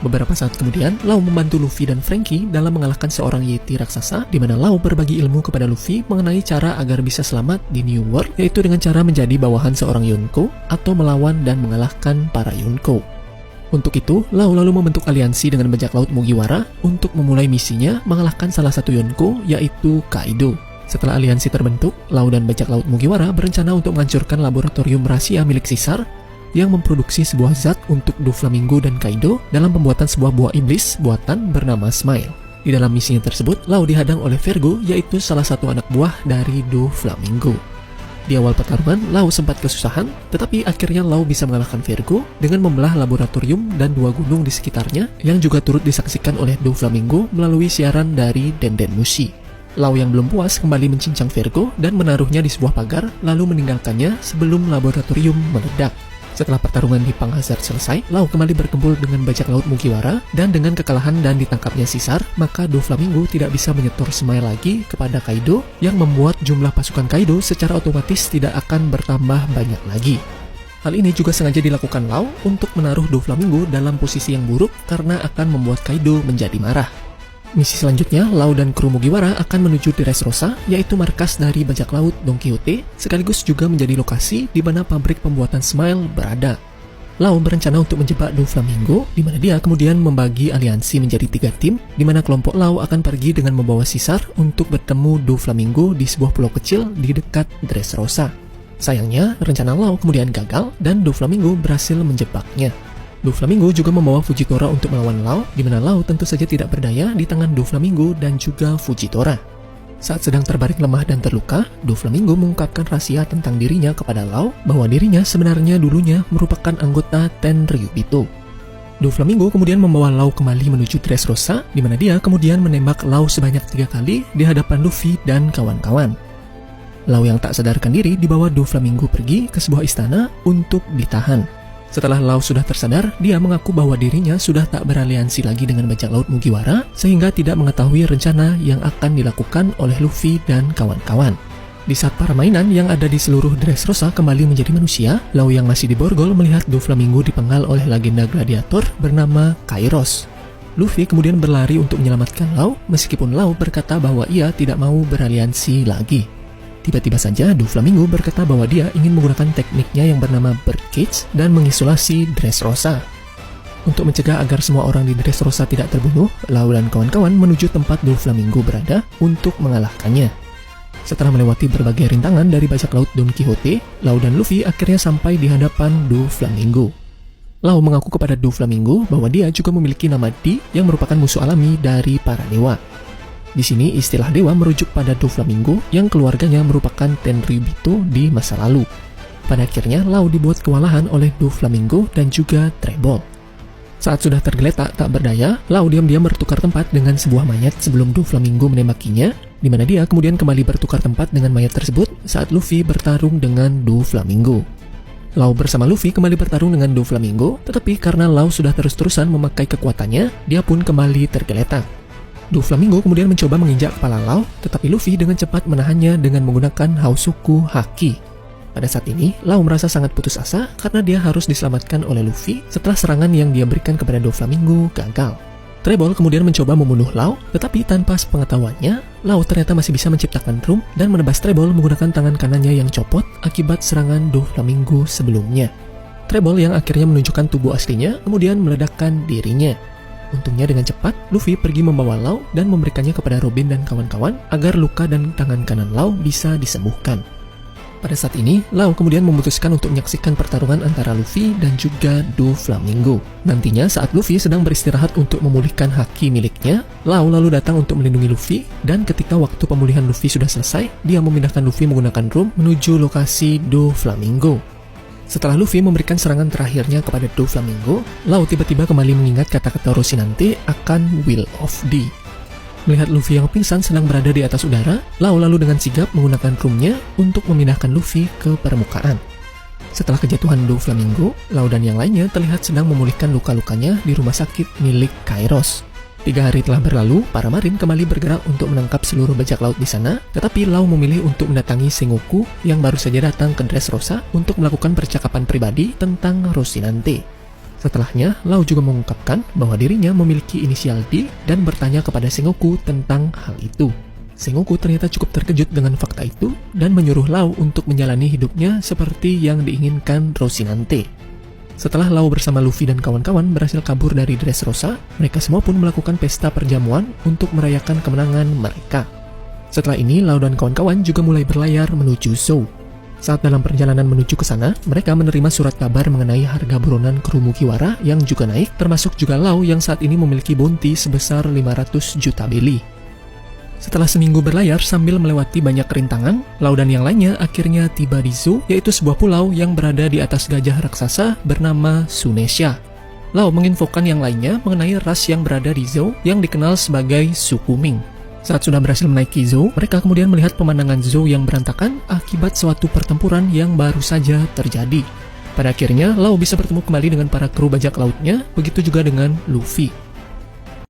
Beberapa saat kemudian, Lau membantu Luffy dan Franky dalam mengalahkan seorang Yeti raksasa, di mana Lau berbagi ilmu kepada Luffy mengenai cara agar bisa selamat di New World, yaitu dengan cara menjadi bawahan seorang Yonko atau melawan dan mengalahkan para Yonko. Untuk itu, Lau lalu membentuk aliansi dengan bajak laut Mugiwara untuk memulai misinya mengalahkan salah satu Yonko, yaitu Kaido. Setelah aliansi terbentuk, Lau dan bajak laut Mugiwara berencana untuk menghancurkan laboratorium rahasia milik Caesar yang memproduksi sebuah zat untuk Doflamingo dan Kaido dalam pembuatan sebuah buah iblis buatan bernama Smile. Di dalam misinya tersebut, Lau dihadang oleh Vergo, yaitu salah satu anak buah dari Doflamingo. Di awal pertarungan, Lau sempat kesusahan, tetapi akhirnya Lau bisa mengalahkan Vergo dengan membelah laboratorium dan dua gunung di sekitarnya yang juga turut disaksikan oleh Doflamingo melalui siaran dari Denden Mushi. Lau yang belum puas kembali mencincang Vergo dan menaruhnya di sebuah pagar, lalu meninggalkannya sebelum laboratorium meledak. Setelah pertarungan di Panghazard selesai, Lau kembali berkumpul dengan bajak laut Mugiwara, dan dengan kekalahan dan ditangkapnya Caesar, maka Doflamingo tidak bisa menyetor Smile lagi kepada Kaido, yang membuat jumlah pasukan Kaido secara otomatis tidak akan bertambah banyak lagi. Hal ini juga sengaja dilakukan Lau untuk menaruh Doflamingo dalam posisi yang buruk karena akan membuat Kaido menjadi marah. Misi selanjutnya, Lau dan kru Mugiwara akan menuju Dressrosa, yaitu markas dari bajak laut Don Quixote, sekaligus juga menjadi lokasi di mana pabrik pembuatan Smile berada. Lau berencana untuk menjebak Doflamingo, di mana dia kemudian membagi aliansi menjadi 3 tim, di mana kelompok Lau akan pergi dengan membawa Caesar untuk bertemu Doflamingo di sebuah pulau kecil di dekat Dressrosa. Sayangnya, rencana Lau kemudian gagal dan Doflamingo berhasil menjebaknya. Doflamingo juga membawa Fujitora untuk melawan Lau, di mana Lau tentu saja tidak berdaya di tangan Doflamingo dan juga Fujitora. Saat sedang terbaring lemah dan terluka, Doflamingo mengungkapkan rahasia tentang dirinya kepada Lau, bahwa dirinya sebenarnya dulunya merupakan anggota Tenryubito. Doflamingo kemudian membawa Lau kembali menuju Dressrosa, di mana dia kemudian menembak Lau sebanyak 3 kali di hadapan Luffy dan kawan-kawan. Lau yang tak sadarkan diri dibawa Doflamingo pergi ke sebuah istana untuk ditahan. Setelah Lau sudah tersadar, dia mengaku bahwa dirinya sudah tak beraliansi lagi dengan bajak laut Mugiwara, sehingga tidak mengetahui rencana yang akan dilakukan oleh Luffy dan kawan-kawan. Di saat para mainan yang ada di seluruh Dressrosa kembali menjadi manusia, Lau yang masih di borgol melihat Doflamingo dipenggal oleh legenda gladiator bernama Kairos. Luffy kemudian berlari untuk menyelamatkan Lau, meskipun Lau berkata bahwa ia tidak mau beraliansi lagi. Tiba-tiba saja Doflamingo berkata bahwa dia ingin menggunakan tekniknya yang bernama Birdcage dan mengisolasi Dressrosa. Untuk mencegah agar semua orang di Dressrosa tidak terbunuh, Lau dan kawan-kawan menuju tempat Doflamingo berada untuk mengalahkannya. Setelah melewati berbagai rintangan dari bajak laut Don Quixote, Lau dan Luffy akhirnya sampai di hadapan Doflamingo. Lau mengaku kepada Doflamingo bahwa dia juga memiliki nama Di yang merupakan musuh alami dari para dewa. Di sini istilah dewa merujuk pada Doflamingo yang keluarganya merupakan Tenryubito di masa lalu. Pada akhirnya Lau dibuat kewalahan oleh Doflamingo dan juga Trebol. Saat sudah tergeletak tak berdaya, Lau diam-diam bertukar tempat dengan sebuah mayat sebelum Doflamingo menemakinya, di mana dia kemudian kembali bertukar tempat dengan mayat tersebut saat Luffy bertarung dengan Doflamingo. Lau bersama Luffy kembali bertarung dengan Doflamingo, tetapi karena Lau sudah terus-terusan memakai kekuatannya, dia pun kembali tergeletak. Doflamingo kemudian mencoba menginjak kepala Lau, tetapi Luffy dengan cepat menahannya dengan menggunakan Hausuku Haki. Pada saat ini, Lau merasa sangat putus asa karena dia harus diselamatkan oleh Luffy setelah serangan yang dia berikan kepada Doflamingo gagal. Trebol kemudian mencoba membunuh Lau, tetapi tanpa sepengetahuannya, Lau ternyata masih bisa menciptakan drum dan menebas Trebol menggunakan tangan kanannya yang copot akibat serangan Doflamingo sebelumnya. Trebol yang akhirnya menunjukkan tubuh aslinya kemudian meledakkan dirinya. Untungnya dengan cepat, Luffy pergi membawa Lau dan memberikannya kepada Robin dan kawan-kawan agar luka dan tangan kanan Lau bisa disembuhkan. Pada saat ini, Lau kemudian memutuskan untuk menyaksikan pertarungan antara Luffy dan juga Doflamingo. Nantinya saat Luffy sedang beristirahat untuk memulihkan haki miliknya, Lau lalu datang untuk melindungi Luffy, dan ketika waktu pemulihan Luffy sudah selesai, dia memindahkan Luffy menggunakan drum menuju lokasi Doflamingo. Setelah Luffy memberikan serangan terakhirnya kepada Doflamingo, Lau tiba-tiba kembali mengingat kata-kata Rocinante akan Will of D. Melihat Luffy yang pingsan sedang berada di atas udara, Lau lalu dengan sigap menggunakan drumnya untuk memindahkan Luffy ke permukaan. Setelah kejatuhan Doflamingo, Lau dan yang lainnya terlihat sedang memulihkan luka-lukanya di rumah sakit milik Kairos. 3 hari telah berlalu, para marin kembali bergerak untuk menangkap seluruh bajak laut di sana, tetapi Lau memilih untuk mendatangi Sengoku yang baru saja datang ke Dressrosa untuk melakukan percakapan pribadi tentang Rocinante. Setelahnya, Lau juga mengungkapkan bahwa dirinya memiliki inisial D dan bertanya kepada Sengoku tentang hal itu. Sengoku ternyata cukup terkejut dengan fakta itu dan menyuruh Lau untuk menjalani hidupnya seperti yang diinginkan Rocinante. Setelah Lau bersama Luffy dan kawan-kawan berhasil kabur dari Dressrosa, mereka semua pun melakukan pesta perjamuan untuk merayakan kemenangan mereka. Setelah ini, Lau dan kawan-kawan juga mulai berlayar menuju Zou. Saat dalam perjalanan menuju ke sana, mereka menerima surat kabar mengenai harga buronan kru Mugiwara yang juga naik, termasuk juga Lau yang saat ini memiliki bounty sebesar 500 juta beli. Setelah seminggu berlayar sambil melewati banyak rintangan, Lau dan yang lainnya akhirnya tiba di Zou, yaitu sebuah pulau yang berada di atas gajah raksasa bernama Sunesha. Lau menginfokan yang lainnya mengenai ras yang berada di Zou yang dikenal sebagai suku Ming. Saat sudah berhasil menaiki Zou, mereka kemudian melihat pemandangan Zou yang berantakan akibat suatu pertempuran yang baru saja terjadi. Pada akhirnya, Lau bisa bertemu kembali dengan para kru bajak lautnya, begitu juga dengan Luffy.